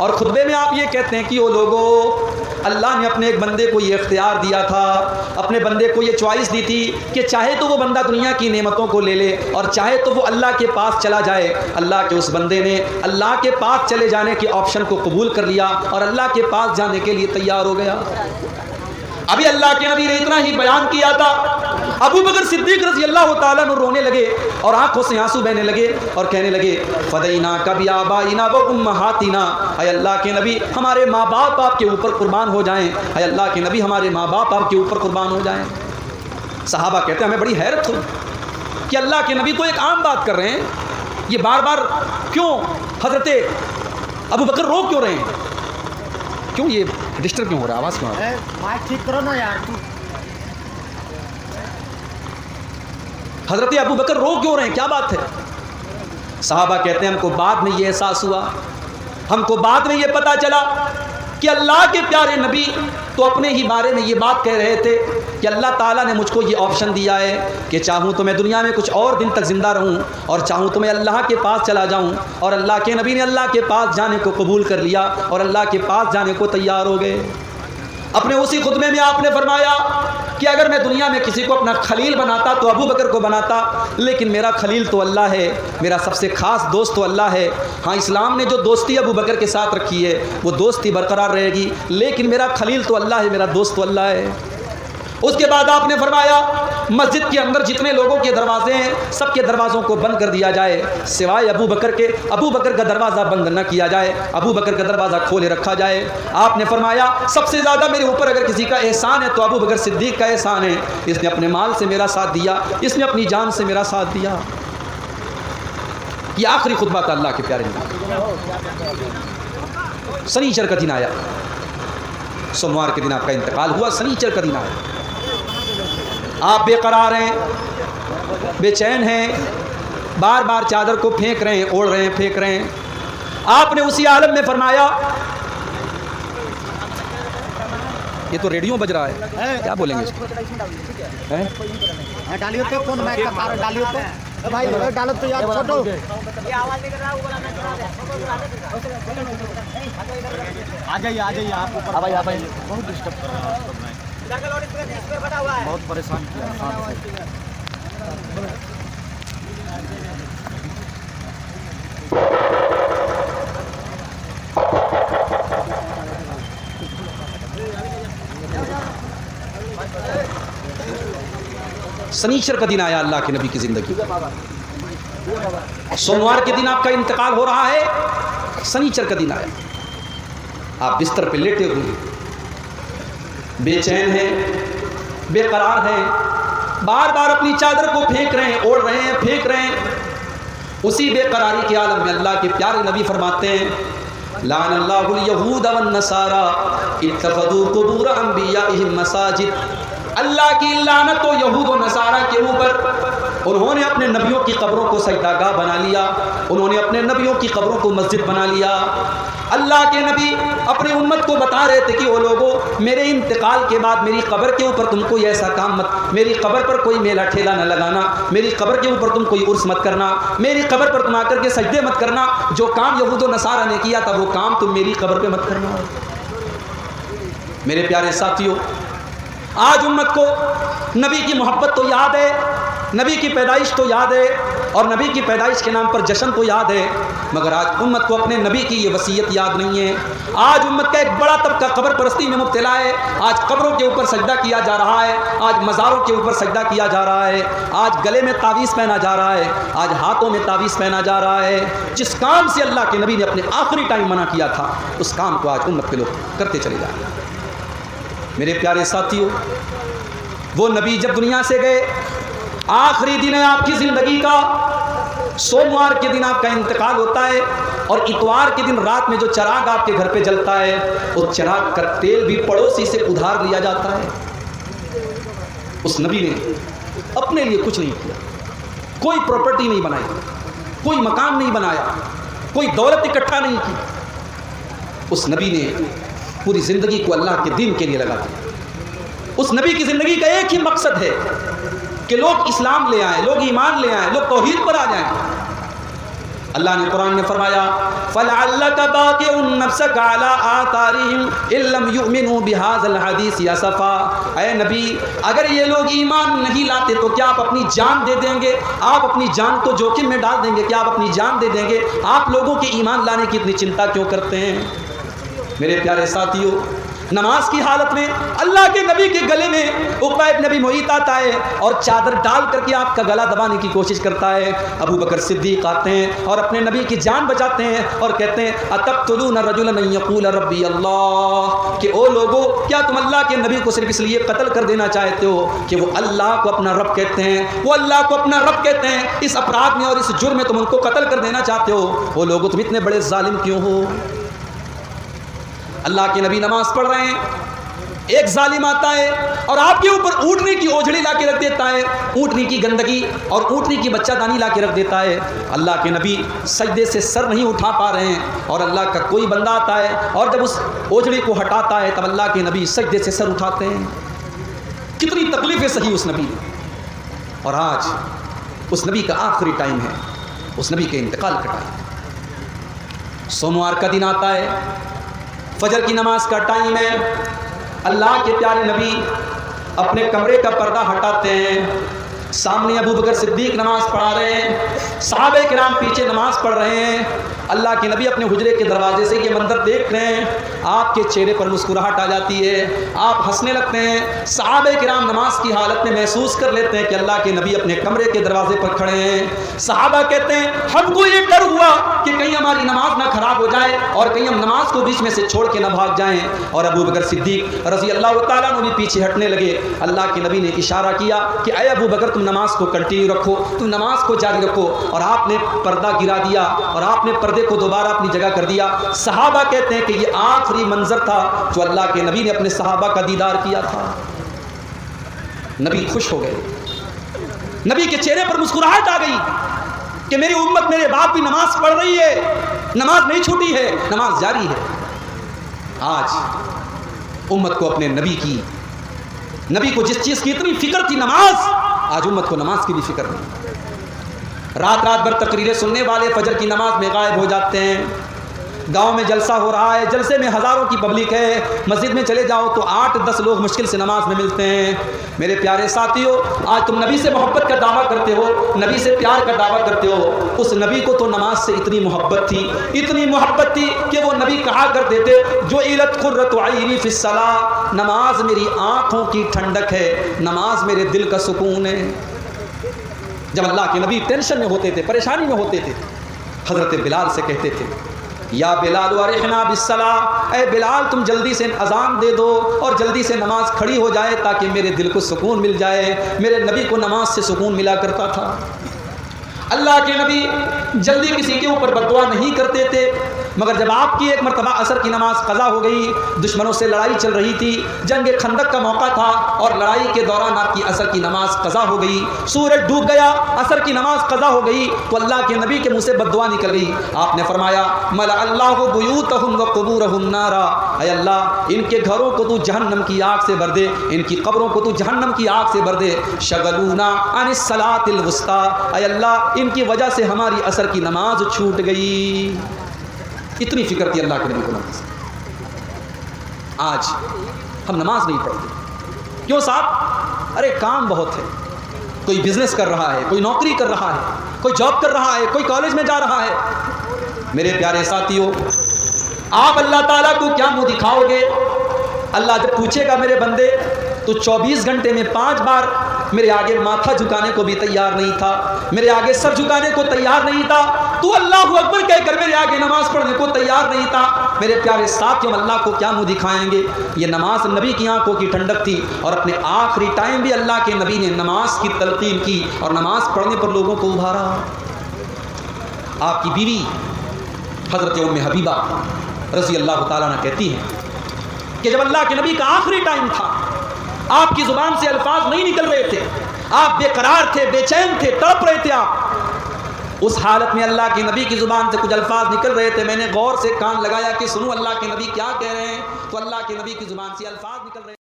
اور خطبے میں آپ یہ کہتے ہیں کہ وہ لوگوں، اللہ نے اپنے ایک بندے کو یہ اختیار دیا تھا، اپنے بندے کو یہ چوائس دی تھی کہ چاہے تو وہ بندہ دنیا کی نعمتوں کو لے لے اور چاہے تو وہ اللہ کے پاس چلا جائے۔ اللہ کے اس بندے نے اللہ کے پاس چلے جانے کے آپشن کو قبول کر لیا اور اللہ کے پاس جانے کے لیے تیار ہو گیا۔ ابھی اللہ کے نبی نے اتنا ہی بیان کیا تھا، ابو بکر صدیق رضی اللہ تعالیٰ عنہ رونے لگے اور آنکھوں سے آنسو بہنے لگے اور کہنے لگے فدیناک بآبائنا وامہاتنا، اے اللہ کے نبی ہمارے ماں باپ آپ کے اوپر قربان ہو جائیں، اے اللہ کے نبی ہمارے ماں باپ آپ کے اوپر قربان ہو جائیں۔ صحابہ کہتے ہیں ہمیں بڑی حیرت ہوئی کہ اللہ کے نبی تو ایک عام بات کر رہے ہیں، یہ بار بار کیوں حضرت ابو بکر رو کیوں رہے ہیں؟ کیوں یہ ڈسٹرب کیوں ہو رہا ہے؟ آواز کیوں آ رہا ہے؟ مائک ٹھیک کرو نا یار۔ حضرت ابو بکر رو کیوں رہے ہیں؟ کیا بات ہے؟ صحابہ کہتے ہیں ہم کو بعد میں یہ احساس ہوا، ہم کو بعد میں یہ پتا چلا کہ اللہ کے پیارے نبی تو اپنے ہی بارے میں یہ بات کہہ رہے تھے کہ اللہ تعالیٰ نے مجھ کو یہ آپشن دیا ہے کہ چاہوں تو میں دنیا میں کچھ اور دن تک زندہ رہوں اور چاہوں تو میں اللہ کے پاس چلا جاؤں، اور اللہ کے نبی نے اللہ کے پاس جانے کو قبول کر لیا اور اللہ کے پاس جانے کو تیار ہو گئے۔ اپنے اسی خطبے میں آپ نے فرمایا کہ اگر میں دنیا میں کسی کو اپنا خلیل بناتا تو ابو بکر کو بناتا، لیکن میرا خلیل تو اللہ ہے، میرا سب سے خاص دوست تو اللہ ہے۔ ہاں اسلام نے جو دوستی ابو بکر کے ساتھ رکھی ہے وہ دوستی برقرار رہے گی، لیکن میرا خلیل تو اللہ ہے، میرا دوست تو اللہ ہے۔ اس کے بعد آپ نے فرمایا مسجد کے اندر جتنے لوگوں کے دروازے ہیں سب کے دروازوں کو بند کر دیا جائے سوائے ابو بکر کے، ابو بکر کا دروازہ بند نہ کیا جائے، ابو بکر کا دروازہ کھولے رکھا جائے۔ آپ نے فرمایا سب سے زیادہ میرے اوپر اگر کسی کا احسان ہے تو ابو بکر صدیق کا احسان ہے، اس نے اپنے مال سے میرا ساتھ دیا، اس نے اپنی جان سے میرا ساتھ دیا۔ یہ آخری خطبہ تھا اللہ کے پیارے نبی۔ سنیچر کا دن آیا، سوموار کے دن آپ کا انتقال ہوا، سنیچر کا دن آیا، آپ بے قرار ہیں، بے چین ہیں، بار بار چادر کو پھینک رہے ہیں، اوڑھ رہے ہیں، پھینک رہے ہیں۔ آپ نے اسی عالم میں فرمایا، یہ تو ریڈیو بج رہا ہے، کیا بولیں گے اس کو؟ ڈالیو تو کون مائک کا کارن ڈالیو تو بھائی ڈالو تو یار چھوٹو آ جائیے آپ اوپر بھائی بہت ڈسٹرب کر رہا ہے، بہت پریشان کیا۔ سنیچر کا دن آیا اللہ کے نبی کی زندگی، سوموار کے دن آپ کا انتقال ہو رہا ہے، سنیچر کا دن آیا، آپ بستر پہ لیٹے ہوئے بے چین ہیں، بے قرار ہیں، بار بار اپنی چادر کو پھینک رہے ہیں، اوڑھ رہے ہیں، پھینک رہے ہیں۔ اسی بے قراری کے عالم میں اللہ کے پیارے نبی فرماتے ہیں لعن اللہ الیہود والنصارى اتخذوا قبور انبیائہم مساجد۔ اللہ کی لعنت و یہود و نصارہ کے اوپر، انہوں نے اپنے نبیوں کی قبروں کو سجدہ گاہ بنا لیا، انہوں نے اپنے نبیوں کی قبروں کو مسجد بنا لیا۔ اللہ کے نبی اپنی امت کو بتا رہے تھے کہ وہ لوگوں میرے انتقال کے بعد میری قبر کے اوپر تم کوئی ایسا کام مت، میری قبر پر کوئی میلہ ٹھیلا نہ لگانا، میری قبر کے اوپر تم کوئی عرس مت کرنا، میری قبر پر تم آ کر کے سجدے مت کرنا، جو کام یہود و نصارہ نے کیا تھا وہ کام تم میری قبر پہ مت کرنا۔ میرے پیارے ساتھیوں، آج امت کو نبی کی محبت تو یاد ہے، نبی کی پیدائش تو یاد ہے اور نبی کی پیدائش کے نام پر جشن تو یاد ہے، مگر آج امت کو اپنے نبی کی یہ وصیت یاد نہیں ہے۔ آج امت کا ایک بڑا طبقہ قبر پرستی میں مبتلا ہے، آج قبروں کے اوپر سجدہ کیا جا رہا ہے، آج مزاروں کے اوپر سجدہ کیا جا رہا ہے، آج گلے میں تعویذ پہنا جا رہا ہے، آج ہاتھوں میں تعویذ پہنا جا رہا ہے۔ جس کام سے اللہ کے نبی نے اپنے آخری ٹائم منع کیا تھا اس کام کو آج امت کے لوگ کرتے چلے جا رہے ہیں۔ میرے پیارے ساتھیوں، وہ نبی جب دنیا سے گئے، آخری دن ہے آپ کی زندگی کا، سوموار کے دن آپ کا انتقال ہوتا ہے اور اتوار کے دن رات میں جو چراغ آپ کے گھر پہ جلتا ہے اس چراغ کا تیل بھی پڑوسی سے ادھار لیا جاتا ہے۔ اس نبی نے اپنے لیے کچھ نہیں کیا، کوئی پراپرٹی نہیں بنائی، کوئی مکان نہیں بنایا، کوئی دولت اکٹھا نہیں کی۔ اس نبی نے پوری زندگی کو اللہ کے دین کے لیے لگا دیا۔ اس نبی کی زندگی کا ایک ہی مقصد ہے کہ لوگ اسلام لے آئیں، لوگ ایمان لے آئیں، لوگ توحید پر آ جائیں۔ اللہ نے قرآن میں فرمایا فَلَعَلَّكَ بَاقِعٌ نَفْسَكَ عَلَىٰ آثَارِهِمْ إِن لَّمْ يُؤْمِنُوا بِهَٰذَا الْحَدِيثِ أَسَفًا۔ اے نبی اگر یہ لوگ ایمان نہیں لاتے تو کیا آپ اپنی جان دے دیں گے؟ آپ اپنی جان کو جوخم میں ڈال دیں گے؟ کیا آپ اپنی جان دے دیں گے؟ آپ لوگوں کے ایمان لانے کی اتنی چنتا کیوں کرتے ہیں؟ میرے پیارے ساتھیوں، نماز کی حالت میں اللہ کے نبی کے گلے میں عقبہ ابن ابی معیط آتا ہے اور چادر ڈال کر کے آپ کا گلا دبانے کی کوشش کرتا ہے۔ ابو بکر صدیق آتے ہیں اور اپنے نبی کی جان بچاتے ہیں اور کہتے ہیں اتقتلون رجلا ان یقول ربی اللہ، کہ او لوگو کیا تم اللہ کے نبی کو صرف اس لیے قتل کر دینا چاہتے ہو کہ وہ اللہ کو اپنا رب کہتے ہیں، وہ اللہ کو اپنا رب کہتے ہیں، اس اپرادھ میں اور اس جرم میں تم ان کو قتل کر دینا چاہتے ہو؟ وہ لوگو تم اتنے بڑے ظالم کیوں ہو؟ اللہ کے نبی نماز پڑھ رہے ہیں، ایک ظالم آتا ہے اور آپ کے اوپر اونٹنی کی اوجھڑی لا کے رکھ دیتا ہے، اونٹنی کی گندگی اور اونٹنی کی بچہ دانی لا کے رکھ دیتا ہے۔ اللہ کے نبی سجدے سے سر نہیں اٹھا پا رہے ہیں اور اللہ کا کوئی بندہ آتا ہے اور جب اس اوجھڑی کو ہٹاتا ہے تب اللہ کے نبی سجدے سے سر اٹھاتے ہیں۔ کتنی تکلیفیں سہی اس نبی نے، اور آج اس نبی کا آخری ٹائم ہے، اس نبی کے انتقال کا ٹائم۔ سوموار کا دن آتا ہے، فجر کی نماز کا ٹائم ہے، اللہ کے پیارے نبی اپنے کمرے کا پردہ ہٹاتے ہیں، سامنے ابو بکر صدیق نماز پڑھا رہے ہیں، صحابہ کرام پیچھے نماز پڑھ رہے ہیں۔ اللہ کے نبی اپنے حجرے کے دروازے سے یہ منظر دیکھ رہے ہیں، آپ کے چہرے پر مسکراہٹ آ جاتی ہے، آپ ہنسنے لگتے ہیں۔ صحابہ کرام نماز کی حالت میں محسوس کر لیتے ہیں کہ اللہ کے نبی اپنے کمرے کے دروازے پر کھڑے ہیں۔ صحابہ کہتے ہیں ہم کو یہ ڈر ہوا کہ کہیں ہماری نماز نہ خراب ہو جائے اور کہیں ہم نماز کو بیچ میں سے چھوڑ کے نہ بھاگ جائیں۔ اور ابو بکر صدیق رضی اللہ تعالیٰ عنہ بھی پیچھے ہٹنے لگے۔ اللہ کے نبی نے اشارہ کیا کہ اے ابو بکر تم نماز کو کنٹینیو رکھو، تم نماز کو جاری رکھو، اور آپ نے پردہ گرا دیا اور آپ نے پردے کو دوبارہ اپنی جگہ کر دیا۔ صحابہ کہتے ہیں کہ یہ آخری منظر تھا جو اللہ کے نبی نے اپنے صحابہ کا دیدار کیا تھا۔ نبی خوش ہو گئے، نبی کے چہرے پر مسکراہٹ آ گئی کہ میری امت، میرے باپ بھی نماز پڑھ رہی ہے، نماز نہیں چھوٹی ہے، نماز جاری ہے۔ آج امت کو اپنے نبی کو جس چیز کی اتنی فکر تھی، نماز، آج امت کو نماز کی بھی فکر نہیں۔ رات رات بھر تقریریں سننے والے فجر کی نماز میں غائب ہو جاتے ہیں۔ گاؤں میں جلسہ ہو رہا ہے، جلسے میں ہزاروں کی پبلک ہے، مسجد میں چلے جاؤ تو 8-10 لوگ مشکل سے نماز میں ملتے ہیں۔ میرے پیارے ساتھیوں، آج تم نبی سے محبت کا دعویٰ کرتے ہو، نبی سے پیار کا دعویٰ کرتے ہو، اس نبی کو تو نماز سے اتنی محبت تھی، اتنی محبت تھی کہ وہ نبی کہا کرتے تھے جعلت قرۃ عینی فی الصلاۃ، نماز میری آنکھوں کی ٹھنڈک ہے، نماز میرے دل کا سکون ہے۔ جب اللہ کے نبی ٹینشن میں ہوتے تھے، پریشانی میں ہوتے تھے، حضرت بلال سے کہتے تھے یا بلال ارحنا بالصلاۃ، اے بلال تم جلدی سے اذان دے دو اور جلدی سے نماز کھڑی ہو جائے تاکہ میرے دل کو سکون مل جائے۔ میرے نبی کو نماز سے سکون ملا کرتا تھا۔ اللہ کے نبی جلدی کسی کے اوپر بد دعا نہیں کرتے تھے، مگر جب آپ کی ایک مرتبہ عصر کی نماز قضا ہو گئی، دشمنوں سے لڑائی چل رہی تھی، جنگ خندق کا موقع تھا اور لڑائی کے دوران آپ کی عصر کی نماز قضا ہو گئی، سورج ڈوب گیا، عصر کی نماز قضا ہو گئی تو اللہ کے نبی کے منہ سے بد دعا نکل گئی۔ آپ نے فرمایا ملأ اللہ بیوتہم وقبورہم نارا، اے اللہ ان کے گھروں کو تو جہنم کی آگ سے بھر دے، ان کی قبروں کو تو جہنم کی آگ سے بھر دے۔ شغلونا عن الصلاۃ الوسطیٰ، اے اللہ ان کی وجہ سے ہماری عصر کی نماز چھوٹ گئی۔ اتنی فکر تھی اللہ کے نبی کو نماز۔ آج ہم نماز نہیں پڑھتے، کیوں صاحب؟ ارے کام بہت ہے، کوئی بزنس کر رہا ہے، کوئی نوکری کر رہا ہے، کوئی جاب کر رہا ہے، کوئی کالج میں جا رہا ہے۔ میرے پیارے ساتھیوں، آپ اللہ تعالیٰ کو کیا منہ دکھاؤ گے؟ اللہ جب پوچھے گا میرے بندے تو 24 گھنٹے میں 5 بار میرے آگے ماتھا جھکانے کو بھی تیار نہیں تھا، میرے آگے سر جھکانے کو تیار نہیں تھا، تو اللہ اکبر کہہ کر میرے آگے نماز پڑھنے کو تیار نہیں تھا۔ میرے پیارے ساتھیوں، اللہ کو کیا منہ دکھائیں گے؟ یہ نماز نبی کی آنکھوں کی ٹھنڈک تھی، اور اپنے آخری ٹائم بھی اللہ کے نبی نے نماز کی تلقین کی اور نماز پڑھنے پر لوگوں کو ابھارا۔ آپ کی بیوی حضرت ام حبیبہ رضی اللہ تعالیٰ عنہ کہتی ہیں کہ جب اللہ کے نبی کا آخری ٹائم تھا، آپ کی زبان سے الفاظ نہیں نکل رہے تھے، آپ بے قرار تھے، بے چین تھے، تڑپ رہے تھے۔ آپ اس حالت میں اللہ کے نبی کی زبان سے کچھ الفاظ نکل رہے تھے، میں نے غور سے کان لگایا کہ سنوں اللہ کے نبی کیا کہہ رہے ہیں، تو اللہ کے نبی کی زبان سے الفاظ نکل رہے